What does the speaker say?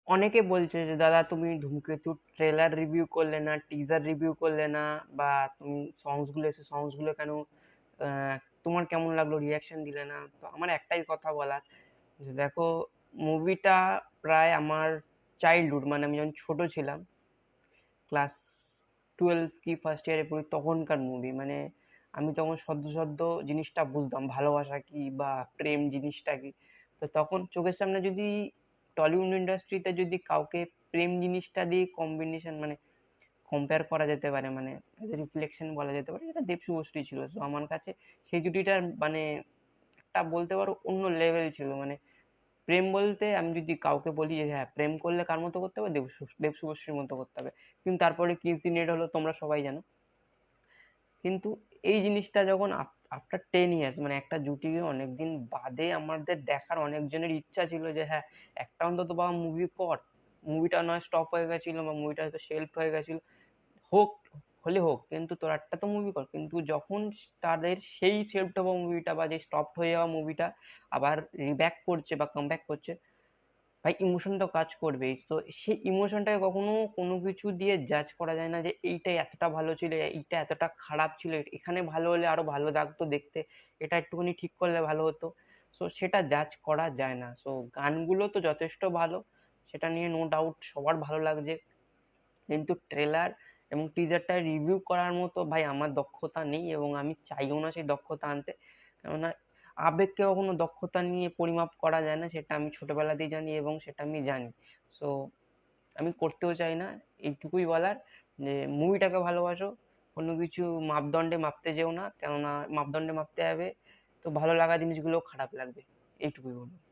অনেকে বলছে যে দাদা তুমি ধূমকেতু ট্রেলার রিভিউ করলে না, টিজার রিভিউ করলে না, বা তুমি সংসগুলো এসে সংসগুলো কেন, আহ, তোমার কেমন লাগলো রিয়াকশন দিলে না। তো আমার একটাই কথা বলার, যে দেখো, মুভিটা প্রায় আমার চাইল্ডহুড, মানে আমি যখন ছোট ছিলাম, ক্লাস 12 কি ফার্স্ট ইয়ারে পড়ি, তখনকার মুভি। মানে আমি তখন সদ্য সদ্য জিনিসটা বুঝতাম, ভালোবাসা কি বা প্রেম জিনিসটা কি। তো তখন চোখের সামনে যদি টলিউড ইন্ডাস্ট্রিতে যদি কাউকে প্রেম জিনিসটা দিয়ে কম্বিনেশন, মানে কম্পেয়ার করা যেতে পারে, মানে রিফ্লেকশন বলা যেতে পারে, এটা দেব শুভশ্রী ছিল। তো আমার কাছে সেই জুটিটার মানে একটা বলতে পারো অন্য লেভেল ছিল। মানে প্রেম বলতে আমি যদি কাউকে বলি যে হ্যাঁ প্রেম করলে কার মতো করতে হবে, দেব শুভশ্রীর মতো করতে হবে। কিন্তু তারপরে কি ইনসিডেন্ট হলো তোমরা সবাই জানো। কিন্তু এই জিনিসটা যখন আফটার 10 ইয়ার্স, মানে একটা জুটিকে অনেকদিন বাদে আমাদের দেখার অনেকজনের ইচ্ছা ছিল যে হ্যাঁ একটা অন্তত বাবা মুভি কর। মুভিটা নয় স্টপ হয়ে গেছিল বা মুভিটা হয়তো শেলফ হয়ে গেছিল, হোক, হলে হোক, কিন্তু তোর একটা তো মুভি কর। কিন্তু যখন তাদের সেই শেলফড হওয়া মুভিটা বা যে স্টপড হয়ে যাওয়া মুভিটা আবার রিব্যাক করছে বা কামব্যাক করছে, ভাই ইমোশন তো কাজ করবেই। তো সেই ইমোশনটাকে কখনো কোনো কিছু দিয়ে জাজ করা যায় না যে এইটা এতটা ভালো ছিল, এইটা এতটা খারাপ ছিল, এখানে ভালো হলে আরো ভালো লাগতো দেখতে, এটা একটুখানি ঠিক করলে ভালো হতো। সো সেটা জাজ করা যায় না। সো গানগুলো তো যথেষ্ট ভালো, সেটা নিয়ে নো ডাউট সবার ভালো লাগছে। কিন্তু ট্রেলার এবং টিজারটা রিভিউ করার মতো ভাই আমার দক্ষতা নেই, এবং আমি চাইও না সেই দক্ষতা আনতে। কেননা আবেগকে কখনো দক্ষতা নিয়ে পরিমাপ করা যায় না, সেটা আমি ছোটবেলাতেই জানি এবং সেটা আমি জানি। সো আমি করতেও চাই না। এইটুকুই বলার, যে মুভিটাকে ভালোবাসো, কোনো কিছু মাপদণ্ডে মাপতে যেও না, কেননা মাপদণ্ডে মাপতে যাবে তো ভালো লাগা জিনিসগুলো খারাপ লাগবে। এইটুকুই বলবো।